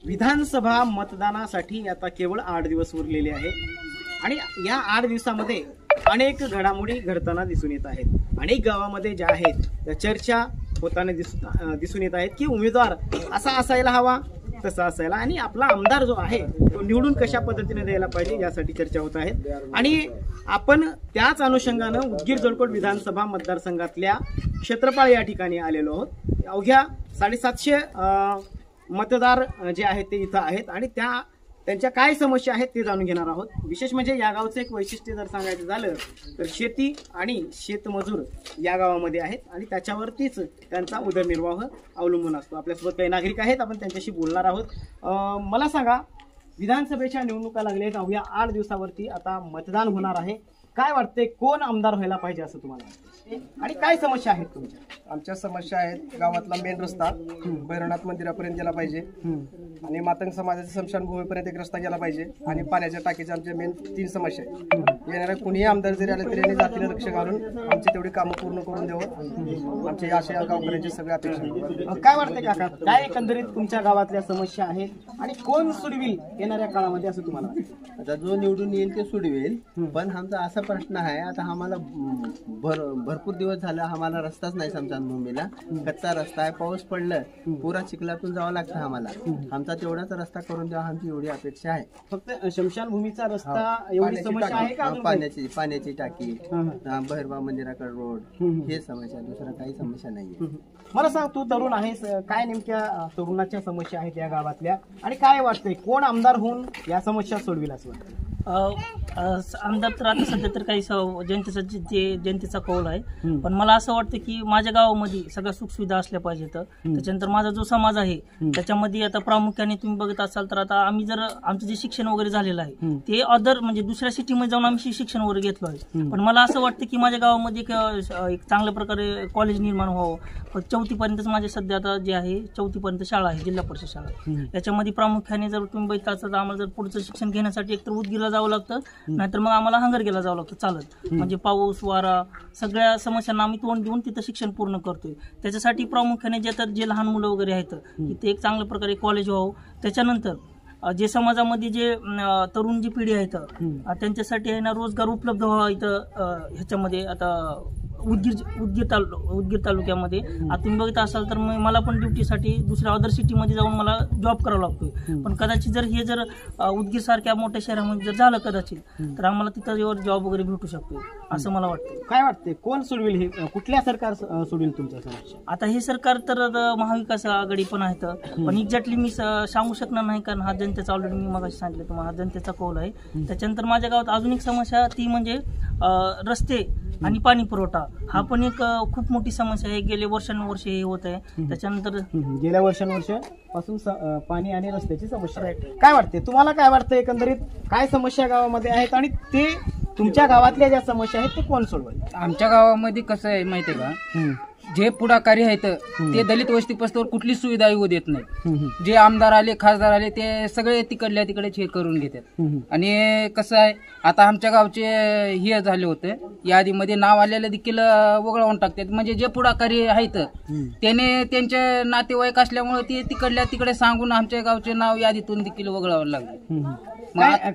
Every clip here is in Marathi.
विधानसभा मतदानासाठी आता केवळ 8 दिवस उरलेले आहेत आणि या 8 दिवसामध्ये अनेक घडामोडी घडताना दिसून येत आहेत. अनेक गावामध्ये ज्या आहेत त्या चर्चा होताना दिसून येत आहेत की उमेदवार असा असायला हवा, तसा असायला, आणि आपला आमदार जो आहे तो निवडून कशा पद्धतीने द्यायला पाहिजे यासाठी चर्चा होत आहेत. आणि आपण त्याच अनुषंगानं उदगीर जळकोट विधानसभा मतदारसंघातल्या क्षेत्रपाळ या ठिकाणी आलेलो आहोत. अवघ्या 750 मतदार जे आहेत ते इथं आहेत आणि त्यांच्या काय समस्या आहेत ते जाणून घेणार आहोत. विशेष म्हणजे या गावचं एक वैशिष्ट्य जर सांगायचं झालं तर शेती आणि शेतमजूर या गावामध्ये आहेत आणि त्याच्यावरतीच त्यांचा उदरनिर्वाह अवलंबून असतो. आपल्यासोबत काही नागरिक आहेत, आपण त्यांच्याशी बोलणार आहोत. मला सांगा, विधानसभेच्या निवडणुका लागल्या आहेत, अवघ्या 8 दिवसावरती आता मतदान होणार आहे. काय वाटते, कोण आमदार व्हायला पाहिजे असं तुम्हाला वाटतं आणि काय समस्या आहेत तुमच्या? आमच्या समस्या आहेत, गावातला मेन रस्ता भैरवनाथ मंदिरापर्यंत गेला पाहिजे आणि मातंग समाजाच्या स्मशानभूमीपर्यंत एक रस्ता गेला पाहिजे आणि पाण्याच्या टाकीच्या आमच्या मेन 3 समस्या आहेत. येणाऱ्या कुणीही आमदार जरी आले तरी जातीने लक्ष घालून आमची तेवढी कामं पूर्ण करून द्यावं, आमच्या अशा गावकऱ्यांची सगळ्या अपेक्षा. काय वाटते काका, काय एकंदरीत तुमच्या गावातल्या समस्या आहेत आणि कोण सोडविल येणाऱ्या काळामध्ये असं तुम्हाला वाटतं? आता जो निवडून येईल ते सोडवेल, पण आमचा असा प्रश्न आहे, आता आम्हाला भरपूर दिवस झाला आम्हाला रस्ताच नाही स्मशानभूमीला. कच्चा रस्ता आहे, पाऊस पडलं पुरा चिखलातून जावं लागतं आम्हाला. आमचा तेवढाच रस्ता करून द्यावा, आमची एवढी अपेक्षा आहे. फक्त स्मशानभूमीचा रस्ता एवढी समस्या आहे का? पाण्याची टाकी, भैरवा मंदिराकडे रोड, हे समस्या, दुसरा काही समस्या नाहीये. मला सांग, तू तरुण आहेस, काय नेमक्या तरुणाच्या समस्या आहेत या गावातल्या आणि काय वाटतंय कोण आमदार होऊन या समस्या सोडविल असं वाटतं? आमदार तर आता सध्या तर काही जनतेचा कौल आहे, पण मला असं वाटतं की माझ्या गावामध्ये सगळ्या सुखसुविधा असल्या पाहिजेत. त्याच्यानंतर माझा जो समाज आहे त्याच्यामध्ये आता प्रामुख्याने तुम्ही बघत असाल तर आता आम्ही जर आमचं जे शिक्षण वगैरे झालेलं आहे ते अदर म्हणजे दुसऱ्या सिटीमध्ये जाऊन आम्ही शिक्षण वगैरे घेतलो आहे, पण मला असं वाटतं की माझ्या गावामध्ये एक चांगल्या प्रकारे कॉलेज निर्माण व्हावं. 4थी पर्यंतच माझे सध्या आता जे आहे 4थी पर्यंत शाळा आहे, जिल्हा परिषद शाळा. याच्यामध्ये प्रामुख्याने जर तुम्ही बघितलं तर आम्हाला जर पुढचं शिक्षण घेण्यासाठी एकतर उदगीरला जावं लागतं, नाहीतर मग आम्हाला हंगरगेला जावं लागतं चालत. म्हणजे पाऊस वारा सगळ्या समस्यांना आम्ही तोंड देऊन तिथं शिक्षण पूर्ण करतोय. त्याच्यासाठी प्रामुख्याने जे लहान मुलं वगैरे आहेत तिथे एक चांगल्या प्रकारे कॉलेज व्हावं. त्याच्यानंतर जे समाजामध्ये जे तरुण जी पिढी आहेत त्यांच्यासाठी आहे ना रोजगार उपलब्ध व्हावा इथं ह्याच्यामध्ये. आता उदगीर तालुक्यामध्ये आता तुम्ही बघत असाल तर मला पण ड्युटीसाठी दुसऱ्या अदर सिटीमध्ये जाऊन मला जॉब करावा लागतोय, पण कदाचित जर हे जर उदगीर सारख्या मोठ्या शहरामध्ये जर झालं कदाचित तर आम्हाला तिथं जॉब वगैरे भेटू शकतो असं मला वाटतं. काय वाटते कोण सोडविल, हे कुठल्या सरकार सोडविल तुमच्या समस्या? आता हे सरकार तर महाविकास आघाडी पण आहेत, पण एक्झॅक्टली मी सांगू शकणार नाही, कारण हा जनतेचा ऑलरेडी मी मगाशी सांगितलं तुम्हाला, हा जनतेचा कौल आहे. त्याच्यानंतर माझ्या गावात अजून एक समस्या ती म्हणजे रस्ते आणि पाणी पुरवठा. हा पण एक खूप मोठी समस्या आहे, गेले वर्षानुवर्ष हे होत आहे. त्याच्यानंतर गेल्या वर्षानुवर्षापासून पाणी आणि रस्त्याची समस्या आहे. काय वाटते तुम्हाला, काय वाटतं एकंदरीत काय समस्या गावामध्ये आहेत आणि ते तुमच्या गावातल्या ज्या समस्या आहेत ते कोण सोडवाल? आमच्या गावामध्ये कसं आहे माहितीये का, जे पुढाकारी आहेत ते दलित वस्तीपासून कुठलीच सुविधा येऊ देत नाही. जे आमदार आले खासदार आले ते सगळे तिकडल्या तिकडेच हे करून घेतात. आणि कसं आहे, आता आमच्या गावचे हे झाले होते यादीमध्ये नाव आलेलं देखील वगळवून टाकतात. म्हणजे जे पुढाकारी आहेत त्याने त्यांचे नातेवाईक असल्यामुळे ते तिकडल्या तिकडे सांगून आमच्या गावचे नाव यादीतून देखील वगळावं लागले.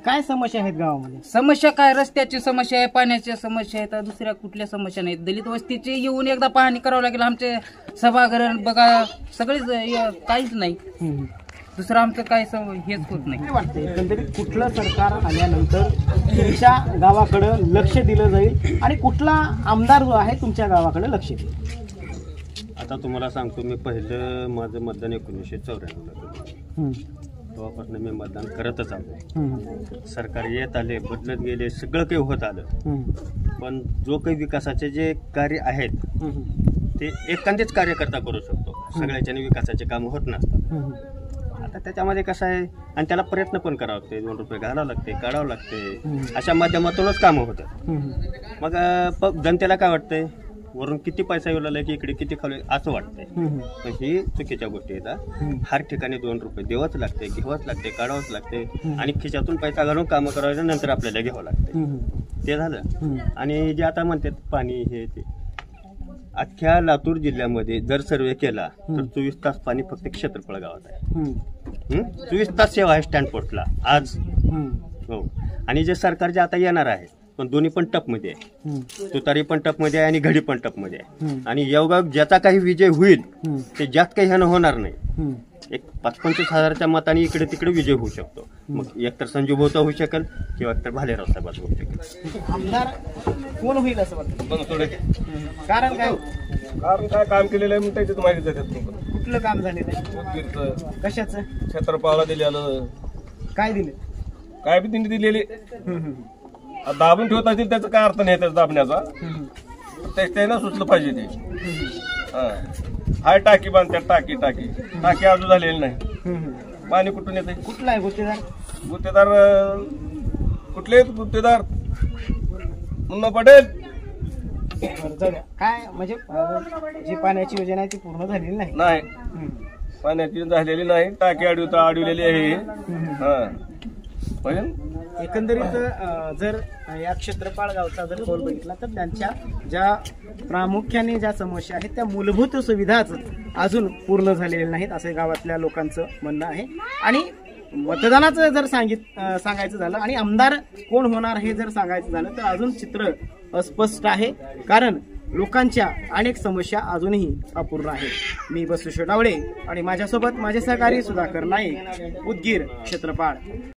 काय समस्या आहेत गावामध्ये? समस्या काय, रस्त्याची समस्या आहे, पाण्याच्या समस्या आहेत, दुसऱ्या कुठल्या समस्या नाहीत. दलित वस्तीची येऊन एकदा पाहणी करावं लागेल. आमचे सभागृह बघा सगळेच काहीच नाही, दुसरं आमचं काय हेच होत नाही. वाटतं एकंदरीत कुठलं सरकार आल्यानंतर तुमच्या गावाकडं लक्ष दिलं जाईल आणि कुठला आमदार जो आहे तुमच्या गावाकडे लक्ष देईल? आता तुम्हाला सांगतो, मी पहिलं माझं मतदान 1994 तेव्हापासून मी मतदान करतच आलो. सरकार येत आले, बदलत गेले, सगळं काही होत आलं, पण जो काही विकासाचे जे कार्य आहेत ते एखादेच कार्यकर्ता करू शकतो. सगळ्याच्याने विकासाचे काम होत नसतात. आता त्याच्यामध्ये कसं आहे, आणि त्याला प्रयत्न पण करावं लागते, 2 रुपये घालावं लागते, काढावं लागते, अशा माध्यमातूनच कामं होतात. मग जनतेला काय वाटतंय, वरून किती पैसा येऊ लागला की इकडे किती खाली असं वाटतंय, पण ही चुकीच्या गोष्टी आहेत. हर ठिकाणी 2 रुपये द्यावंच लागते, घ्यावंच लागते, काढावंच लागते आणि खिशातून पैसा घालून कामं करायचं, नंतर आपल्याला घ्यावं लागते. ते झालं. आणि जे आता म्हणतात पाणी हे ते, अख्ख्या लातूर जिल्ह्यामध्ये जर सर्वे केला तर 24 तास पाणी फक्त क्षेत्रफळ गावात आहे. 24 तास सेवा आहे स्टँड पोस्टला आज. हो. आणि जे सरकारचे आता येणार आहे पण दोन्ही पण टपमध्ये आहे. तुतारी पण टपमध्ये आहे आणि घडी पण टपमध्ये आहे. आणि योगा ज्याचा काही विजय होईल ते ज्यात काही ह्यानं होणार नाही. एक 25-25 हजाराच्या मताने इकडे तिकडे विजय होऊ शकतो. मग एकतर संजू भाऊचा होऊ शकेल किंवा एकतर भालेराव साहेबाचा होऊ शकेल. आमदार कोण होईल असं वाटतं? कारण काय? कारण काय काम केलेलं आहे म्हणून त्याच्यात माहिती देतात. कुठलं काम झालेलं आहे? कशाचं? क्षेत्रपाळाला दिलेलं काय दिले? काय बी तिने दिलेली दाबून ठेवत असतील त्याचा काय अर्थ नाही त्याचा दाबण्याचा. त्यानं सुचलं पाहिजे ते. हाय टाकी बांधतात टाकी अजून झालेली नाही. पाणी कुठून येते? कुठला आहे गुत्तेदार? गुत्तेदार कुठले आहेत गुत्तेदार? मुन्ना पटेल. काय म्हणजे जी पाण्याची योजना आहे ती पूर्ण झालेली नाही. पाण्याची झालेली नाही. टाकी अडवलेली आहे. एकंदरीत जर या क्षेत्रपाळ गावचा जर कौल बघितला तर त्यांच्या ज्या प्रामुख्याने ज्या समस्या आहेत त्या मूलभूत सुविधाच अजून पूर्ण झालेल्या नाहीत असे गावातल्या लोकांचं म्हणणं आहे. आणि मतदानाचं जर सांगायचं झालं आणि आमदार कोण होणार हे जर सांगायचं झालं तर अजून चित्र अस्पष्ट आहे. कारण लोकांच्या अनेक समस्या अजूनही अपूर्ण आहेत. मी बसू शेटावळे आणि माझ्यासोबत माझे सहकारी सुधाकर नाईक, उदगीर क्षेत्रपाळ.